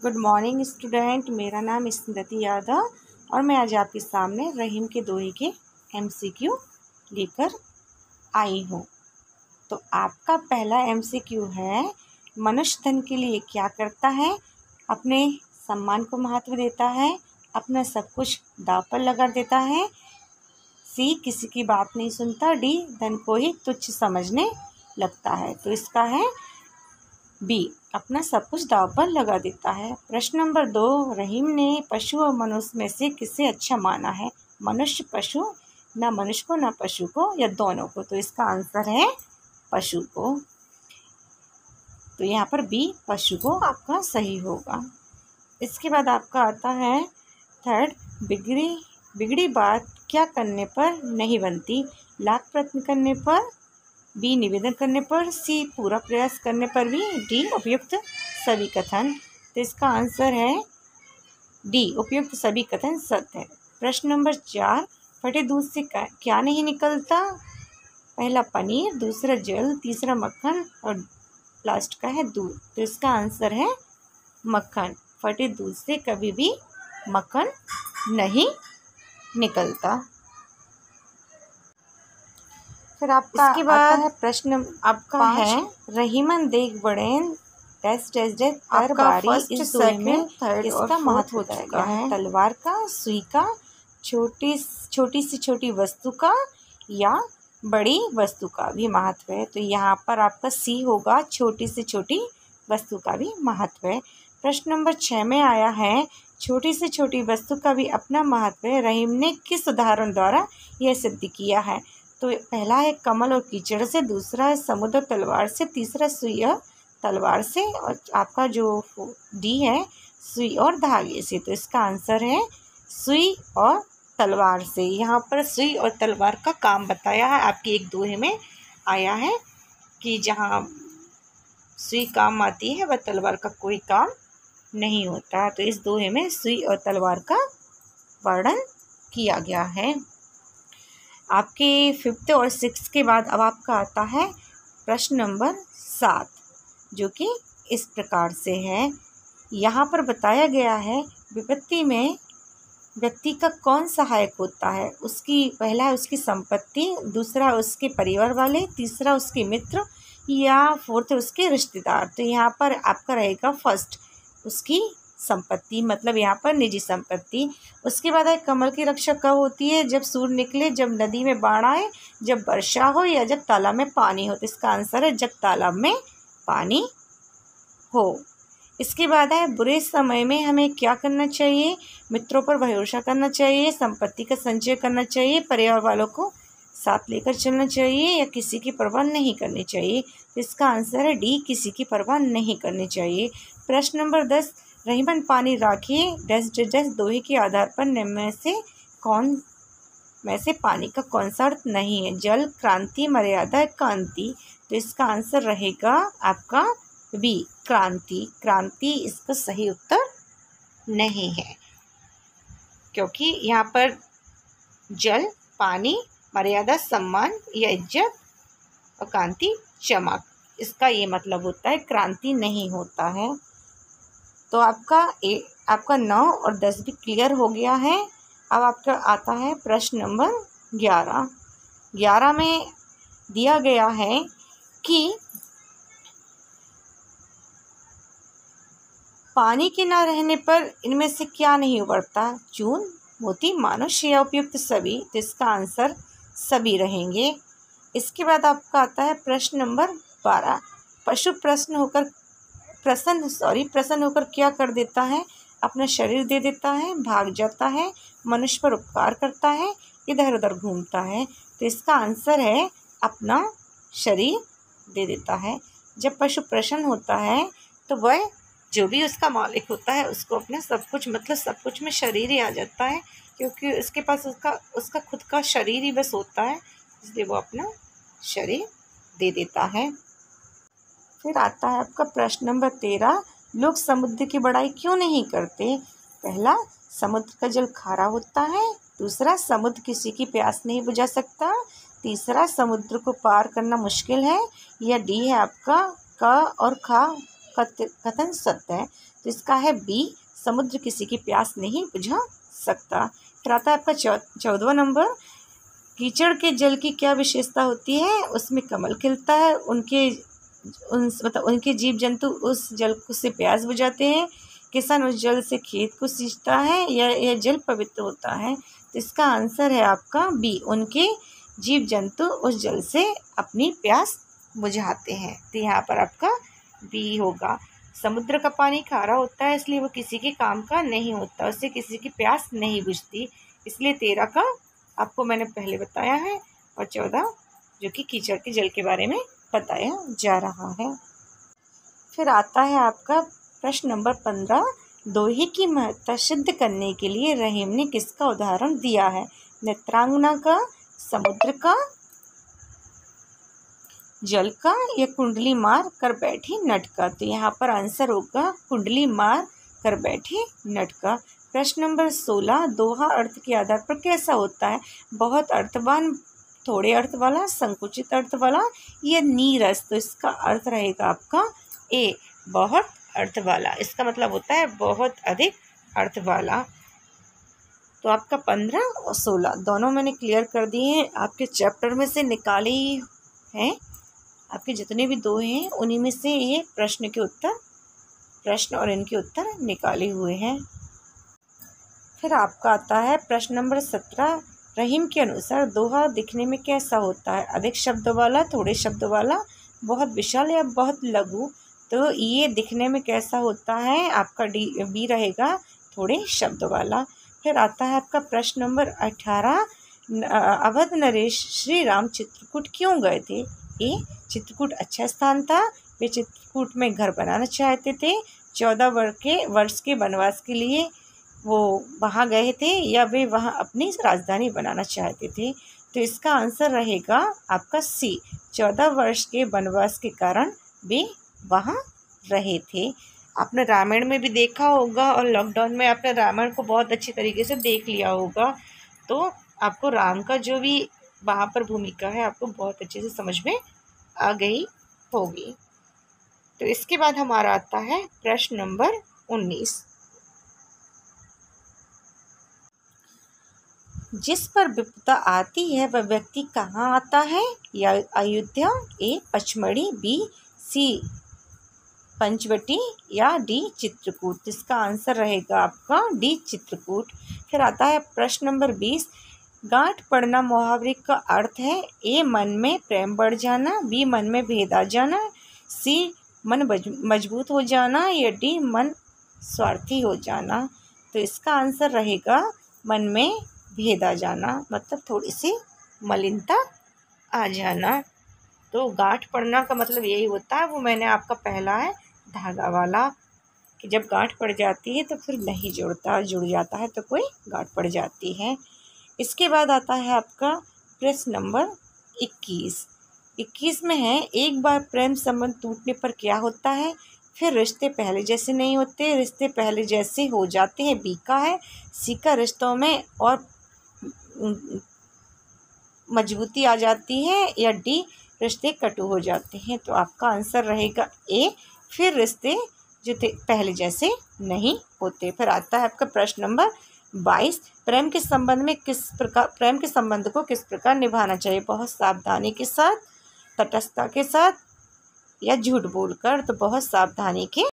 Good morning student. मेरा नाम स्मृति यादव और मैं आज आपके सामने रहीम के दोहे के MCQ लेकर आई हूँ। तो आपका पहला MCQ है, मनुष्य धन के लिए क्या करता है? अपने सम्मान को महत्व देता है, अपना सब कुछ दांव पर लगा देता है। C, किसी की बात नहीं सुनता। D, धन को ही तुच्छ समझने लगता है। तो इसका है B, अपना सब कुछ दांव पर लगा देता है। प्रश्न नंबर 2, रहीम ने पशु और मनुष्य में से किसे अच्छा माना है? मनुष्य, पशु, ना मनुष्य को ना पशु को, या दोनों को? तो इसका आंसर है पशु को। तो यहाँ पर B, पशु को आपका सही होगा। इसके बाद आपका आता है थर्ड, बिगड़ी बात क्या करने पर नहीं बनती? लाख प्रयत्न करने पर, B, निवेदन करने पर, C, पूरा प्रयास करने पर भी, D, उपयुक्त सभी कथन। तो इसका आंसर है D, उपयुक्त सभी कथन सत्य है। प्रश्न नंबर 4, फटे दूध से क्या नहीं निकलता? पहला पनीर, दूसरा जल, तीसरा मक्खन और लास्ट का है दूध। तो इसका आंसर है मक्खन। फटे दूध से कभी भी मक्खन नहीं निकलता। फिर आपका इसके बाद है प्रश्न आपका है, रहीमन देख बड़ेन डैश डैश डैश हर बारी। इस दोहे में किसका महत्व बताया गया है? तलवार का, सुई का, छोटी से छोटी वस्तु का, या बड़ी वस्तु का भी महत्व है? तो यहाँ पर आपका C होगा, छोटी से छोटी वस्तु का भी महत्व है। प्रश्न नंबर 6 में आया है, छोटी से छोटी वस्तु का भी अपना महत्व है, रहीम ने किस उदाहरण द्वारा यह सिद्ध किया है? तो पहला है कमल और कीचड़ से, दूसरा है समुद्र तलवार से, तीसरा सुई और तलवार से, और आपका जो D है सुई और धागे से। तो इसका आंसर है सुई और तलवार से। यहाँ पर सुई और तलवार का काम बताया है। आपकी एक दोहे में आया है कि जहाँ सुई काम आती है वह तलवार का कोई काम नहीं होता। तो इस दोहे में सुई और तलवार का वर्णन किया गया है। आपके 5th और 6th के बाद अब आपका आता है प्रश्न नंबर 7, जो कि इस प्रकार से है। यहाँ पर बताया गया है, विपत्ति में व्यक्ति का कौन सहायक होता है? पहला है उसकी संपत्ति, दूसरा उसके परिवार वाले, तीसरा उसके मित्र, या फोर्थ उसके रिश्तेदार। तो यहाँ पर आपका रहेगा फर्स्ट, उसकी संपत्ति, मतलब यहाँ पर निजी संपत्ति। उसके बाद है कमल की रक्षा कब होती है? जब सूर्य निकले, जब नदी में बाढ़ आए, जब वर्षा हो, या जब तालाब में पानी हो। तो इसका आंसर है जब तालाब में पानी हो। इसके बाद है बुरे समय में हमें क्या करना चाहिए? मित्रों पर भरोसा करना चाहिए, संपत्ति का संचय करना चाहिए, परिवार वालों को साथ लेकर चलना चाहिए, या किसी की परवाह नहीं करनी चाहिए। तो इसका आंसर है D, किसी की परवाह नहीं करनी चाहिए। प्रश्न नंबर 10, रहीमन पानी राखिए डैश डैश दोहे के आधार पर निम्न में से पानी का कौन सा अर्थ नहीं है? जल, क्रांति, मर्यादा, कांति। तो इसका आंसर रहेगा आपका B, क्रांति। क्रांति इसका सही उत्तर नहीं है, क्योंकि यहाँ पर जल, पानी, मर्यादा, सम्मान या इज्जत, और कांति, चमक, इसका ये मतलब होता है, क्रांति नहीं होता है। तो आपका 9 और 10 भी क्लियर हो गया है। अब आपका आता है प्रश्न नंबर 11। 11 में दिया गया है कि पानी के न रहने पर इनमें से क्या नहीं उबरता? चून, मोती, मानुष, या उपयुक्त सभी। तो इसका आंसर सभी रहेंगे। इसके बाद आपका आता है प्रश्न नंबर 12। पशु प्रसन्न होकर क्या कर देता है? अपना शरीर दे देता है, भाग जाता है, मनुष्य पर उपकार करता है, इधर उधर घूमता है। तो इसका आंसर है अपना शरीर दे देता है। जब पशु प्रसन्न होता है तो वह जो भी उसका मालिक होता है उसको अपना सब कुछ, मतलब सब कुछ में शरीर ही आ जाता है, क्योंकि उसके पास उसका खुद का शरीर ही बस होता है, इसलिए वो अपना शरीर दे देता है। फिर आता है आपका प्रश्न नंबर 13, लोग समुद्र की बड़ाई क्यों नहीं करते? पहला, समुद्र का जल खारा होता है, दूसरा, समुद्र किसी की प्यास नहीं बुझा सकता, तीसरा, समुद्र को पार करना मुश्किल है, या D है आपका क और ख कथन सत्य है? तो इसका है बी, समुद्र किसी की प्यास नहीं बुझा सकता। फिर आता है आपका 14वां नंबर, कीचड़ के जल की क्या विशेषता होती है? उसमें कमल खिलता है, उनके जीव जंतु उस जल से प्यास बुझाते हैं, किसान उस जल से खेत को सींचता है, या यह जल पवित्र होता है? तो इसका आंसर है आपका बी, उनके जीव जंतु उस जल से अपनी प्यास बुझाते हैं। तो यहाँ पर आपका बी होगा। समुद्र का पानी खारा होता है, इसलिए वो किसी के काम का नहीं होता, उससे किसी की प्यास नहीं बुझती, इसलिए 13 का आपको मैंने पहले बताया है, और 14 जो कि कीचड़ के जल के बारे में बताया जा रहा है। फिर आता है आपका प्रश्न नंबर 15, दोहे की महत्ता सिद्ध करने के लिए रहीम ने किसका उदाहरण दिया है? नेत्रांगना का, समुद्र का, जल का, या कुंडली मार कर बैठी नट का? तो यहाँ पर आंसर होगा कुंडली मार कर बैठे नट का। प्रश्न नंबर 16, दोहा अर्थ के आधार पर कैसा होता है? बहुत अर्थवान, थोड़े अर्थ वाला, संकुचित अर्थ वाला, या नीरस? तो इसका अर्थ रहेगा आपका ए, बहुत अर्थ वाला। इसका मतलब होता है बहुत अधिक अर्थ वाला। तो आपका 15 और 16 दोनों मैंने क्लियर कर दिए हैं, आपके चैप्टर में से निकाले ही हैं। आपके जितने भी दोहे हैं उन्हीं में से ये प्रश्न और इनके उत्तर निकाले हुए हैं। फिर आपका आता है प्रश्न नंबर 17, रहीम के अनुसार दोहा दिखने में कैसा होता है? अधिक शब्द वाला, थोड़े शब्द वाला, बहुत विशाल, या बहुत लघु? तो ये दिखने में कैसा होता है? आपका बी रहेगा, थोड़े शब्द वाला। फिर आता है आपका प्रश्न नंबर 18, अवध नरेश श्री राम चित्रकूट क्यों गए थे? ए, चित्रकूट अच्छा स्थान था, वे चित्रकूट में घर बनाना चाहते थे, 14 वर्ष के वनवास के लिए वो वहाँ गए थे, या वे वहाँ अपनी राजधानी बनाना चाहते थे? तो इसका आंसर रहेगा आपका सी, 14 वर्ष के वनवास के कारण वे वहाँ रहे थे। आपने रामायण में भी देखा होगा, और लॉकडाउन में आपने रामायण को बहुत अच्छी तरीके से देख लिया होगा, तो आपको राम का जो भी वहाँ पर भूमिका है आपको बहुत अच्छे से समझ में आ गई होगी। तो इसके बाद हमारा आता है प्रश्न नंबर 19, जिस पर विपदा आती है वह व्यक्ति कहाँ आता है? या अयोध्या, ए पचमढ़ी, बी सी पंचवटी, या डी चित्रकूट? इसका आंसर रहेगा आपका डी चित्रकूट। फिर आता है प्रश्न नंबर 20, गांठ पड़ना मुहावरे का अर्थ है? ए मन में प्रेम बढ़ जाना, बी मन में भेद आ जाना, सी मन मजबूत हो जाना, या डी मन स्वार्थी हो जाना? तो इसका आंसर रहेगा मन में भेद आ जाना, मतलब थोड़ी सी मलिनता आ जाना। तो गांठ पड़ना का मतलब यही होता है, वो मैंने आपका पहला है धागा वाला, कि जब गांठ पड़ जाती है तो फिर नहीं जुड़ता, जुड़ जाता है तो कोई गांठ पड़ जाती है। इसके बाद आता है आपका प्रश्न नंबर 21 में है, एक बार प्रेम संबंध टूटने पर क्या होता है? फिर रिश्ते पहले जैसे नहीं होते, रिश्ते पहले जैसे हो जाते हैं, बी का है। सी का, रिश्तों में और मजबूती आ जाती है, या डी रिश्ते कटु हो जाते हैं? तो आपका आंसर रहेगा ए, फिर रिश्ते जो पहले जैसे नहीं होते। फिर आता है आपका प्रश्न नंबर 22, प्रेम के संबंध को किस प्रकार निभाना चाहिए? बहुत सावधानी के साथ, तटस्थता के साथ, या झूठ बोलकर? तो बहुत सावधानी के